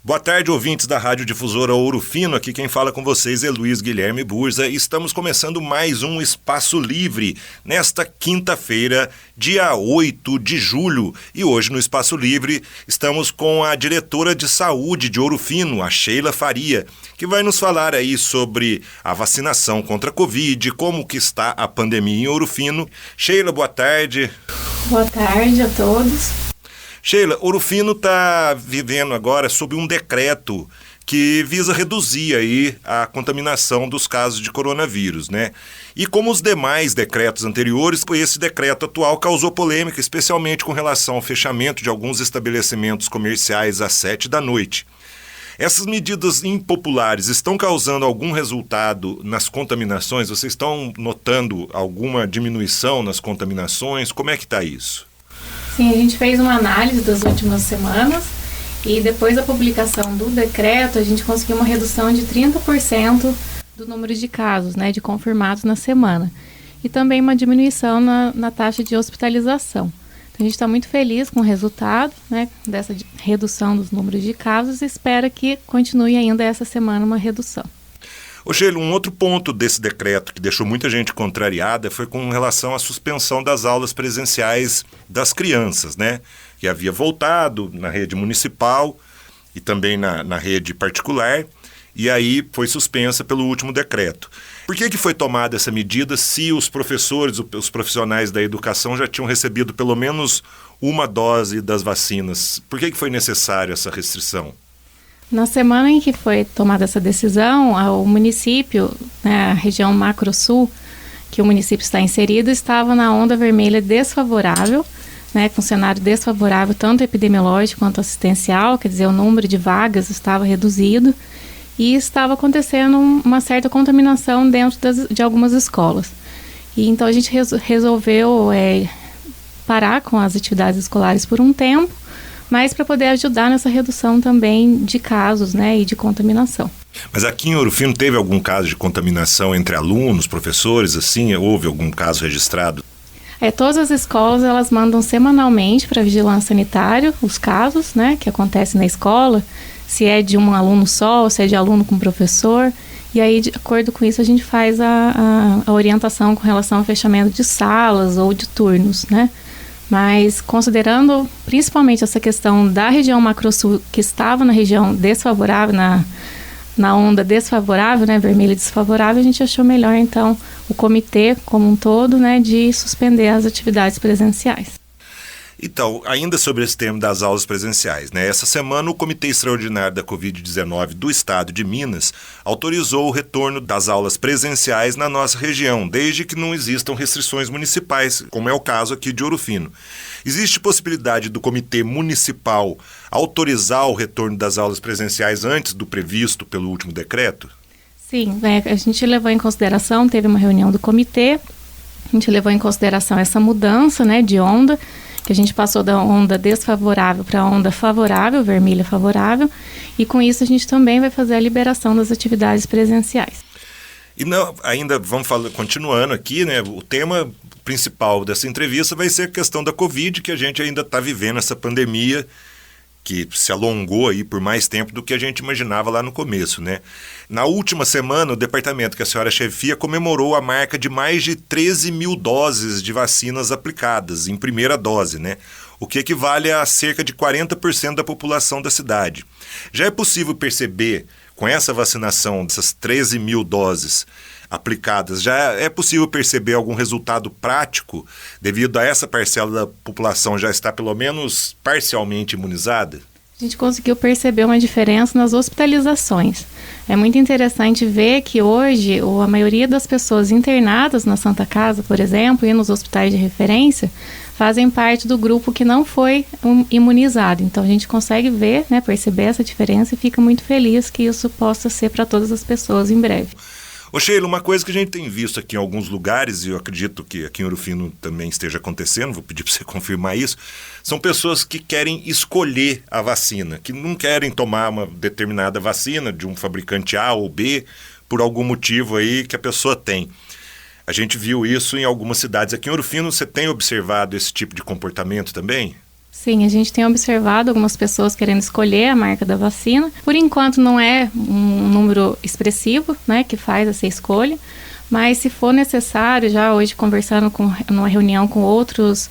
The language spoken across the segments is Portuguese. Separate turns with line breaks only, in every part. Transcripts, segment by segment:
Boa tarde, ouvintes da Rádio Difusora Ouro Fino. Aqui quem fala com vocês é Luiz Guilherme Burza. Estamos começando mais um Espaço Livre nesta quinta-feira, dia 8 de julho. E hoje no Espaço Livre estamos com a diretora de saúde de Ouro Fino, a Sheila Faria, que vai nos falar aí sobre a vacinação contra a Covid, como que está a pandemia em Ouro Fino. Sheila, boa tarde.
Boa tarde a todos.
Sheila, Ouro Fino está vivendo agora sob um decreto que visa reduzir aí a contaminação dos casos de coronavírus, né? E como os demais decretos anteriores, esse decreto atual causou polêmica, especialmente com relação ao fechamento de alguns estabelecimentos comerciais às 7 da noite. Essas medidas impopulares estão causando algum resultado nas contaminações? Vocês estão notando alguma diminuição nas contaminações? Como é que está isso?
Sim, a gente fez uma análise das últimas semanas e depois da publicação do decreto, a gente conseguiu uma redução de 30% do número de casos, né, de confirmados na semana. E também uma diminuição na taxa de hospitalização. Então, a gente está muito feliz com o resultado, né, dessa redução dos números de casos e espera que continue ainda essa semana uma redução.
Ô Sheila, um outro ponto desse decreto que deixou muita gente contrariada foi com relação à suspensão das aulas presenciais das crianças, né? Que havia voltado na rede municipal e também na rede particular, e aí foi suspensa pelo último decreto. Por que foi tomada essa medida se os professores, os profissionais da educação já tinham recebido pelo menos uma dose das vacinas? Por que foi necessária essa restrição?
Na semana em que foi tomada essa decisão, o município, né, a região Macro-Sul, que o município está inserido, estava na onda vermelha desfavorável, né, com cenário desfavorável tanto epidemiológico quanto assistencial, quer dizer, o número de vagas estava reduzido e estava acontecendo uma certa contaminação dentro de algumas escolas. E então a gente resolveu parar com as atividades escolares por um tempo, mas para poder ajudar nessa redução também de casos, né, e de contaminação.
Mas aqui em Ouro Fino teve algum caso de contaminação entre alunos, professores, assim? Houve algum caso registrado?
Todas as escolas, elas mandam semanalmente para a vigilância sanitária os casos, né, que acontecem na escola, se é de um aluno só, ou se é de aluno com professor, e aí, de acordo com isso, a gente faz a orientação com relação ao fechamento de salas ou de turnos, né? Mas considerando principalmente essa questão da região Macro-Sul, que estava na região desfavorável, na onda desfavorável, né, vermelha desfavorável, a gente achou melhor, então, o comitê como um todo, né, de suspender as atividades presenciais.
Então, ainda sobre esse tema das aulas presenciais, né? Essa semana o Comitê Extraordinário da Covid-19 do Estado de Minas autorizou o retorno das aulas presenciais na nossa região, desde que não existam restrições municipais, como é o caso aqui de Ouro Fino. Existe possibilidade do Comitê Municipal autorizar o retorno das aulas presenciais antes do previsto pelo último decreto?
Sim, a gente levou em consideração, teve uma reunião do comitê, a gente levou em consideração essa mudança, né, de onda, que a gente passou da onda desfavorável para a onda favorável, vermelha favorável, e com isso a gente também vai fazer a liberação das atividades presenciais.
E não, ainda vamos continuando aqui, né? O tema principal dessa entrevista vai ser a questão da Covid, que a gente ainda está vivendo essa pandemia que se alongou aí por mais tempo do que a gente imaginava lá no começo, né? Na última semana, o departamento que a senhora chefia comemorou a marca de mais de 13 mil doses de vacinas aplicadas, em primeira dose, né? O que equivale a cerca de 40% da população da cidade. Já é possível perceber, com essa vacinação dessas 13 mil doses aplicadas, já é possível perceber algum resultado prático devido a essa parcela da população já estar pelo menos parcialmente imunizada?
A gente conseguiu perceber uma diferença nas hospitalizações. É muito interessante ver que hoje a maioria das pessoas internadas na Santa Casa, por exemplo, e nos hospitais de referência, fazem parte do grupo que não foi imunizado. Então a gente consegue ver, né, perceber essa diferença e fica muito feliz que isso possa ser para todas as pessoas em breve.
Ô Sheila, uma coisa que a gente tem visto aqui em alguns lugares, e eu acredito que aqui em Ouro Fino também esteja acontecendo, vou pedir para você confirmar isso, são pessoas que querem escolher a vacina, que não querem tomar uma determinada vacina de um fabricante A ou B, por algum motivo aí que a pessoa tem. A gente viu isso em algumas cidades. Aqui em Ouro Fino, você tem observado esse tipo de comportamento também?
Sim, a gente tem observado algumas pessoas querendo escolher a marca da vacina. Por enquanto não é um número expressivo, né, que faz essa escolha, mas se for necessário, já hoje conversando numa reunião com outros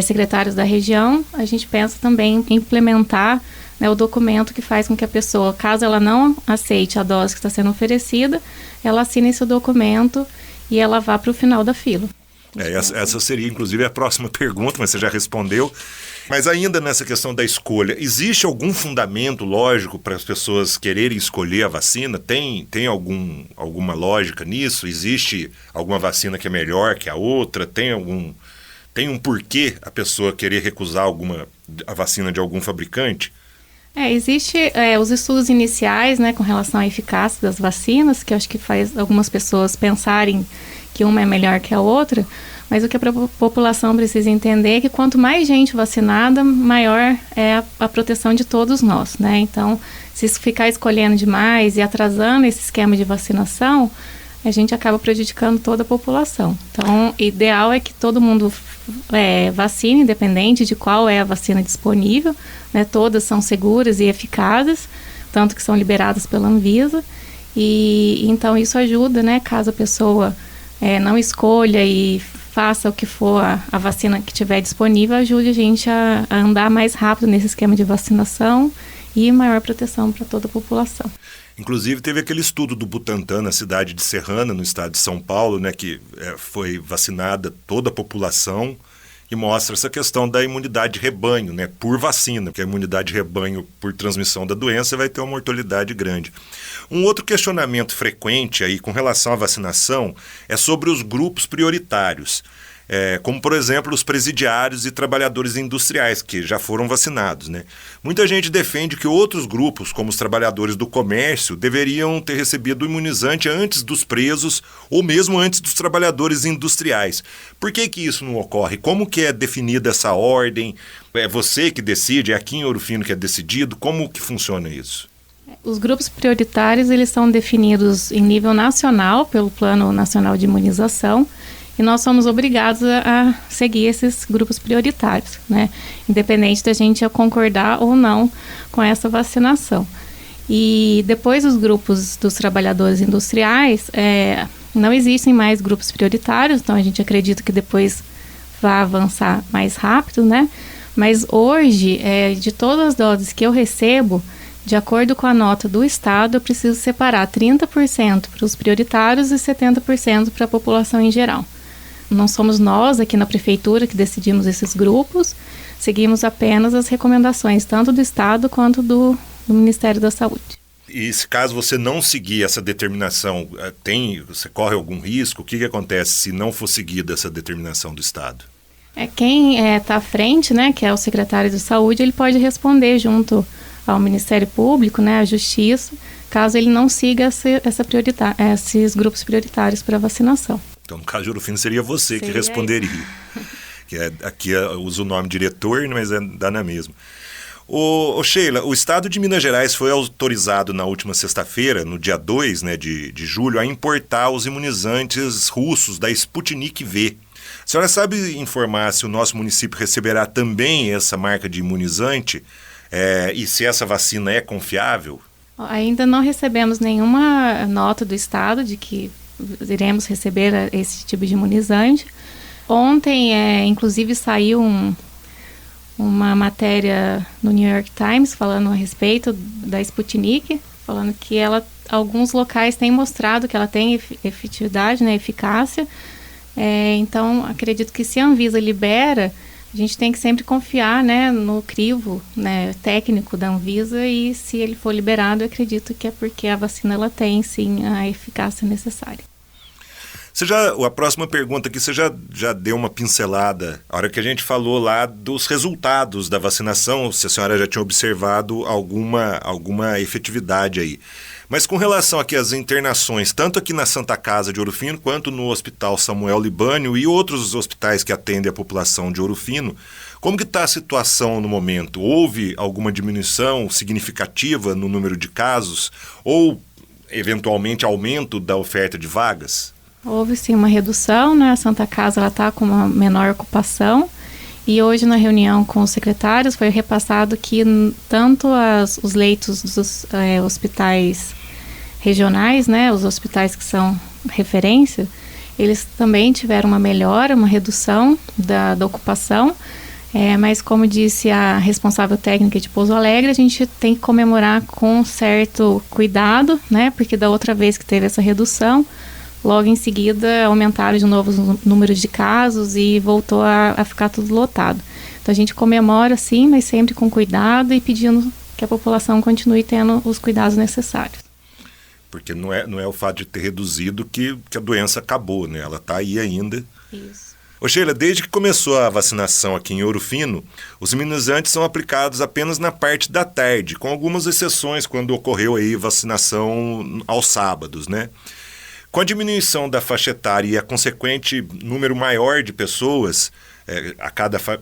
secretários da região, a gente pensa também em implementar, né, o documento que faz com que a pessoa, caso ela não aceite a dose que está sendo oferecida, ela assine esse documento e ela vá para o final da fila.
Essa seria, inclusive, a próxima pergunta, mas você já respondeu. Mas ainda nessa questão da escolha, existe algum fundamento lógico para as pessoas quererem escolher a vacina? Tem alguma lógica nisso? Existe alguma vacina que é melhor que a outra? Tem um porquê a pessoa querer recusar a vacina de algum fabricante?
Existe os estudos iniciais, né, com relação à eficácia das vacinas, que eu acho que faz algumas pessoas pensarem que uma é melhor que a outra, mas o que a população precisa entender é que quanto mais gente vacinada, maior é a proteção de todos nós, né? Então, se ficar escolhendo demais e atrasando esse esquema de vacinação, a gente acaba prejudicando toda a população. Então, o ideal é que todo mundo vacine, independente de qual é a vacina disponível, né? Todas são seguras e eficazes, tanto que são liberadas pela Anvisa, e então isso ajuda, né? Caso a pessoa não escolha e faça o que for a vacina que tiver disponível, ajude a gente a andar mais rápido nesse esquema de vacinação e maior proteção para toda a população.
Inclusive, teve aquele estudo do Butantan na cidade de Serrana, no estado de São Paulo, né, que foi vacinada toda a população, e mostra essa questão da imunidade de rebanho, né, por vacina, porque a imunidade de rebanho por transmissão da doença vai ter uma mortalidade grande. Um outro questionamento frequente aí com relação à vacinação é sobre os grupos prioritários, como, por exemplo, os presidiários e trabalhadores industriais, que já foram vacinados, né? Muita gente defende que outros grupos, como os trabalhadores do comércio, deveriam ter recebido o imunizante antes dos presos ou mesmo antes dos trabalhadores industriais. Por que isso não ocorre? Como que é definida essa ordem? É você que decide? É aqui em Ouro Fino que é decidido? Como que funciona isso?
Os grupos prioritários, eles são definidos em nível nacional, pelo Plano Nacional de Imunização, e nós somos obrigados a seguir esses grupos prioritários, né? Independente da gente concordar ou não com essa vacinação. E depois os grupos dos trabalhadores industriais, não existem mais grupos prioritários, então a gente acredita que depois vai avançar mais rápido, né? Mas hoje, de todas as doses que eu recebo, de acordo com a nota do Estado, eu preciso separar 30% para os prioritários e 70% para a população em geral. Não somos nós aqui na Prefeitura que decidimos esses grupos, seguimos apenas as recomendações tanto do Estado quanto do Ministério da Saúde.
E se caso você não seguir essa determinação, você corre algum risco? O que acontece se não for seguida essa determinação do Estado?
Quem está à frente, né, que é o secretário de Saúde, ele pode responder junto ao Ministério Público, né, à Justiça, caso ele não siga esses grupos prioritários para vacinação.
Então, no caso de Ouro Fino, seria você que responderia. Aqui usa o nome diretor, mas dá na mesma. Sheila, o Estado de Minas Gerais foi autorizado na última sexta-feira, no dia 2, né, de julho, a importar os imunizantes russos da Sputnik V. A senhora sabe informar se o nosso município receberá também essa marca de imunizante e se essa vacina é confiável?
Ainda não recebemos nenhuma nota do Estado de que iremos receber esse tipo de imunizante. Ontem, inclusive, saiu uma matéria no New York Times falando a respeito da Sputnik, falando que alguns locais têm mostrado que ela tem efetividade, né, eficácia. Então, acredito que se a Anvisa libera, a gente tem que sempre confiar, né, no crivo, né, técnico da Anvisa, e se ele for liberado, eu acredito que é porque a vacina ela tem, sim, a eficácia necessária.
A próxima pergunta aqui, você já deu uma pincelada, a hora que a gente falou lá dos resultados da vacinação, se a senhora já tinha observado alguma efetividade aí. Mas com relação aqui às internações, tanto aqui na Santa Casa de Ouro Fino, quanto no Hospital Samuel Libânio e outros hospitais que atendem a população de Ouro Fino, como que está a situação no momento? Houve alguma diminuição significativa no número de casos ou, eventualmente, aumento da oferta de vagas?
Houve sim uma redução, né? A Santa Casa está com uma menor ocupação E hoje, na reunião com os secretários, foi repassado que tanto os leitos dos hospitais regionais, né, os hospitais que são referência, eles também tiveram uma melhora, uma redução da ocupação, mas como disse a responsável técnica de Pouso Alegre, a gente tem que comemorar com certo cuidado, né, porque da outra vez que teve essa redução, logo em seguida aumentaram de novo os números de casos e voltou a ficar tudo lotado. Então a gente comemora sim, mas sempre com cuidado e pedindo que a população continue tendo os cuidados necessários.
Porque não é o fato de ter reduzido que a doença acabou, né? Ela está aí ainda.
Isso.
Ô Sheila, desde que começou a vacinação aqui em Ouro Fino, os imunizantes são aplicados apenas na parte da tarde, com algumas exceções quando ocorreu aí vacinação aos sábados, né? Com a diminuição da faixa etária e a consequente número maior de pessoas,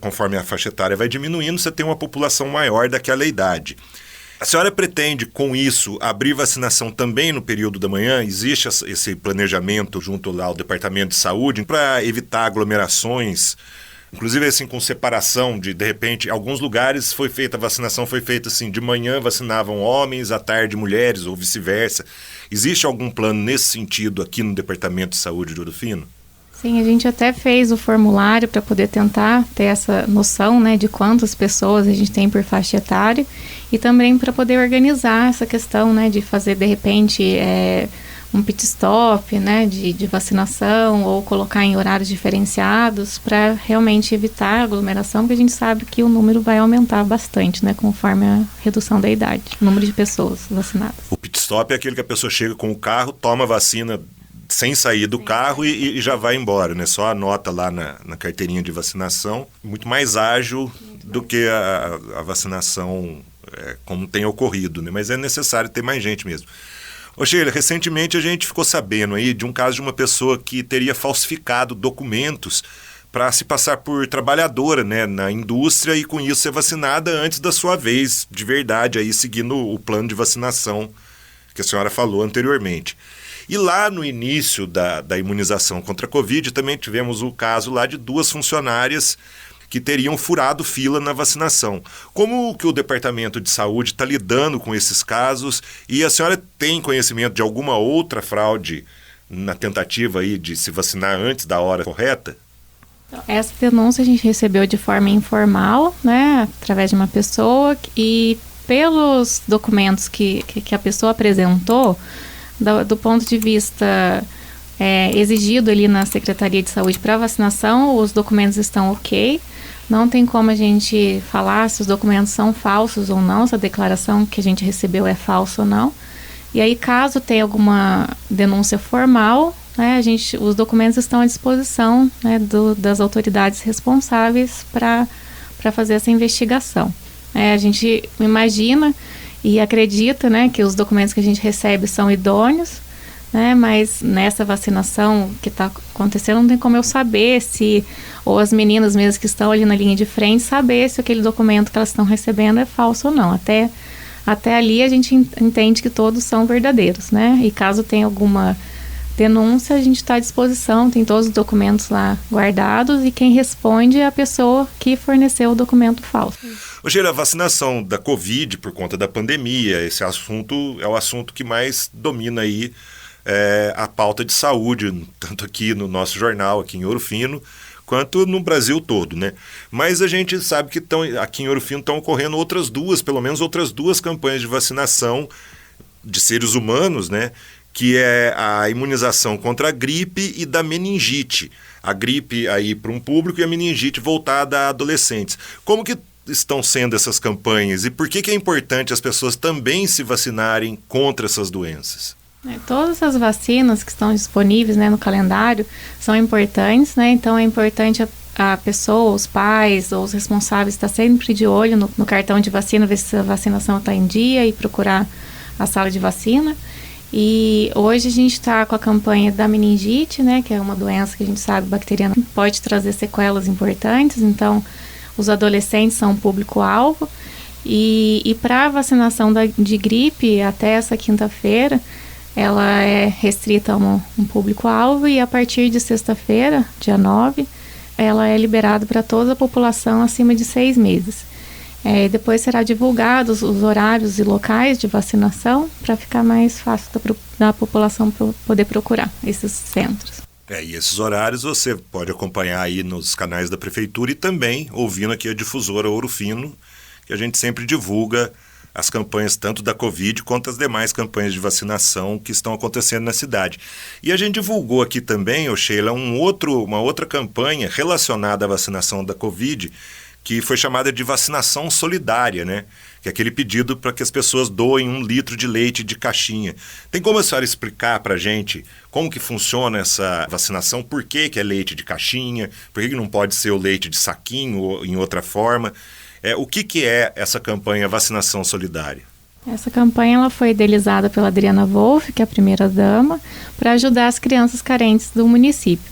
conforme a faixa etária vai diminuindo, você tem uma população maior daquela idade. A senhora pretende, com isso, abrir vacinação também no período da manhã? Existe esse planejamento junto lá ao Departamento de Saúde para evitar aglomerações? Inclusive, assim, com separação de repente, em alguns lugares a vacinação foi feita assim, de manhã vacinavam homens, à tarde mulheres, ou vice-versa. Existe algum plano nesse sentido aqui no Departamento de Saúde de Ouro Fino?
Sim, a gente até fez o formulário para poder tentar ter essa noção, né, de quantas pessoas a gente tem por faixa etária e também para poder organizar essa questão, né, de fazer de repente um pit stop, né, de vacinação ou colocar em horários diferenciados para realmente evitar a aglomeração, porque a gente sabe que o número vai aumentar bastante, né, conforme a redução da idade, o número de pessoas vacinadas.
O pit stop é aquele que a pessoa chega com o carro, toma a vacina sem sair do carro e já vai embora, né? Só anota lá na carteirinha de vacinação. Muito mais ágil do que a vacinação como tem ocorrido, né? Mas é necessário ter mais gente mesmo. Ô Sheila, recentemente a gente ficou sabendo aí de um caso de uma pessoa que teria falsificado documentos para se passar por trabalhadora, né, na indústria e com isso ser vacinada antes da sua vez, de verdade, aí seguindo o plano de vacinação que a senhora falou anteriormente. E lá no início da imunização contra a Covid, também tivemos o caso lá de 2 funcionárias que teriam furado fila na vacinação. Como que o Departamento de Saúde está lidando com esses casos? E a senhora tem conhecimento de alguma outra fraude na tentativa aí de se vacinar antes da hora correta?
Essa denúncia a gente recebeu de forma informal, né, através de uma pessoa, e pelos documentos que a pessoa apresentou, do ponto de vista exigido ali na Secretaria de Saúde para vacinação, os documentos estão ok. Não tem como a gente falar se os documentos são falsos ou não, se a declaração que a gente recebeu é falsa ou não. E aí, caso tenha alguma denúncia formal, né, os documentos estão à disposição, né, das autoridades responsáveis para fazer essa investigação. A gente imagina e acredita, né, que os documentos que a gente recebe são idôneos, né, mas nessa vacinação que está acontecendo não tem como eu saber ou as meninas mesmo que estão ali na linha de frente, saber se aquele documento que elas estão recebendo é falso ou não. Até ali a gente entende que todos são verdadeiros, né, e caso tenha alguma denúncia, a gente está à disposição, tem todos os documentos lá guardados e quem responde é a pessoa que forneceu o documento falso.
Ô Sheila, a vacinação da Covid por conta da pandemia, esse assunto é o assunto que mais domina aí a pauta de saúde, tanto aqui no nosso jornal, aqui em Ouro Fino, quanto no Brasil todo, né? Mas a gente sabe que aqui em Ouro Fino estão ocorrendo pelo menos outras duas campanhas de vacinação de seres humanos, né? Que é a imunização contra a gripe e da meningite. A gripe aí para um público e a meningite voltada a adolescentes. Como que estão sendo essas campanhas e por que é importante as pessoas também se vacinarem contra essas doenças?
Todas as vacinas que estão disponíveis, né, no calendário são importantes, né? Então é importante a pessoa, os pais ou os responsáveis estar sempre de olho no cartão de vacina, ver se a vacinação está em dia e procurar a sala de vacina. E hoje a gente está com a campanha da meningite, né, que é uma doença que a gente sabe bacteriana pode trazer sequelas importantes, então os adolescentes são um público-alvo. E para a vacinação de gripe, até essa quinta-feira, ela é restrita a um público-alvo e a partir de sexta-feira, dia 9, ela é liberada para toda a população acima de 6 meses. Depois será divulgados os horários e locais de vacinação para ficar mais fácil da população poder procurar esses centros.
E esses horários você pode acompanhar aí nos canais da Prefeitura e também ouvindo aqui a difusora Ouro Fino, que a gente sempre divulga as campanhas tanto da Covid quanto as demais campanhas de vacinação que estão acontecendo na cidade. E a gente divulgou aqui também, Sheila, uma outra campanha relacionada à vacinação da Covid, que foi chamada de vacinação solidária, né? Que é aquele pedido para que as pessoas doem 1 litro de leite de caixinha. Tem como a senhora explicar para a gente como que funciona essa vacinação? Por que é leite de caixinha? Por que não pode ser o leite de saquinho ou em outra forma? O que é essa campanha Vacinação Solidária?
Essa campanha ela foi idealizada pela Adriana Wolff, que é a primeira-dama, para ajudar as crianças carentes do município.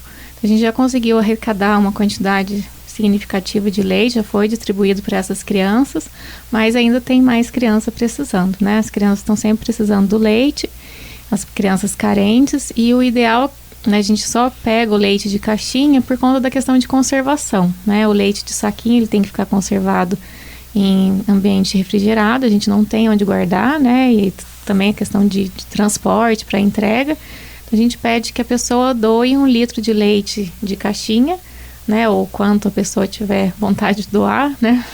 A gente já conseguiu arrecadar uma quantidade significativa de leite, já foi distribuído para essas crianças, mas ainda tem mais criança precisando, né? As crianças estão sempre precisando do leite, as crianças carentes, e o ideal, né, a gente só pega o leite de caixinha por conta da questão de conservação, né? O leite de saquinho ele tem que ficar conservado em ambiente refrigerado, a gente não tem onde guardar, né? E também a questão de transporte para entrega. Então, a gente pede que a pessoa doe 1 litro de leite de caixinha, né? Ou quanto a pessoa tiver vontade de doar, né?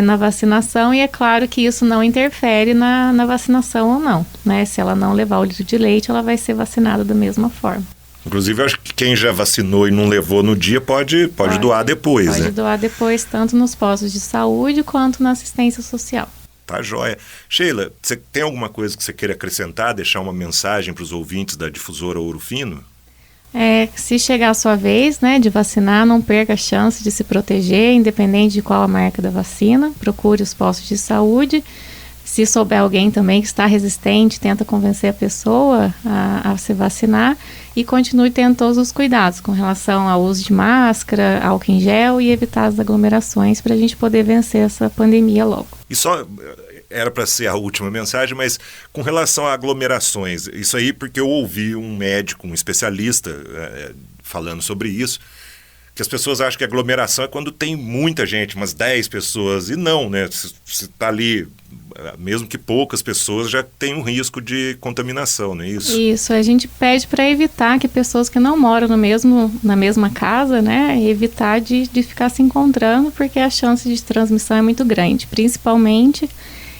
Na vacinação, e é claro que isso não interfere na vacinação ou não, né? Se ela não levar o litro de leite, ela vai ser vacinada da mesma forma.
Inclusive, eu acho que quem já vacinou e não levou no dia pode doar depois, né?
Pode doar depois, tanto nos postos de saúde quanto na assistência social.
Tá joia. Sheila, você tem alguma coisa que você queira acrescentar, deixar uma mensagem para os ouvintes da difusora Ouro Fino?
Se chegar a sua vez, né, de vacinar, não perca a chance de se proteger, independente de qual a marca da vacina. Procure os postos de saúde. Se souber alguém também que está resistente, tenta convencer a pessoa a se vacinar e continue tendo todos os cuidados com relação ao uso de máscara, álcool em gel e evitar as aglomerações para a gente poder vencer essa pandemia logo.
E só era para ser a última mensagem, mas com relação a aglomerações, isso aí porque eu ouvi um médico, um especialista falando sobre isso, que as pessoas acham que aglomeração é quando tem muita gente, umas 10 pessoas, e não, né? Se está ali, mesmo que poucas pessoas, já tem um risco de contaminação, não é isso?
Isso, a gente pede para evitar que pessoas que não moram na mesma casa, né, evitar de ficar se encontrando, porque a chance de transmissão é muito grande, principalmente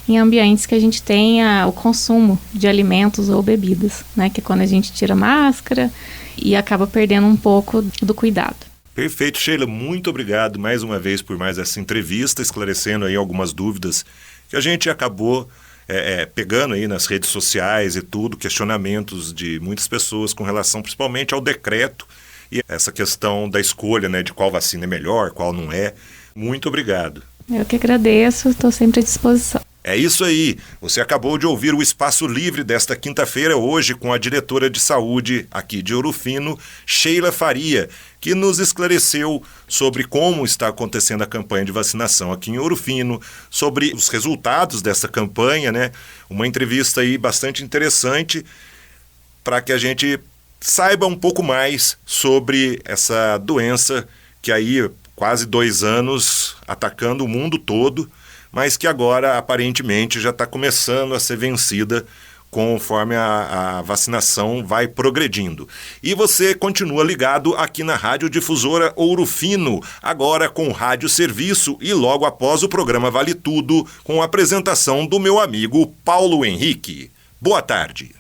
em ambientes que a gente tenha o consumo de alimentos ou bebidas, né, que é quando a gente tira a máscara e acaba perdendo um pouco do cuidado.
Perfeito, Sheila, muito obrigado mais uma vez por mais essa entrevista, esclarecendo aí algumas dúvidas que a gente acabou pegando aí nas redes sociais e tudo, questionamentos de muitas pessoas com relação principalmente ao decreto e essa questão da escolha, né, de qual vacina é melhor, qual não é. Muito obrigado.
Eu que agradeço, estou sempre à disposição.
É isso aí, você acabou de ouvir o Espaço Livre desta quinta-feira, hoje com a diretora de saúde aqui de Ouro Fino, Sheila Faria, que nos esclareceu sobre como está acontecendo a campanha de vacinação aqui em Ouro Fino, sobre os resultados dessa campanha, né? Uma entrevista aí bastante interessante para que a gente saiba um pouco mais sobre essa doença que aí quase 2 anos atacando o mundo todo, mas que agora aparentemente já está começando a ser vencida conforme a vacinação vai progredindo. E você continua ligado aqui na Rádio Difusora Ouro Fino, agora com Rádio Serviço e logo após o programa Vale Tudo, com a apresentação do meu amigo Paulo Henrique. Boa tarde.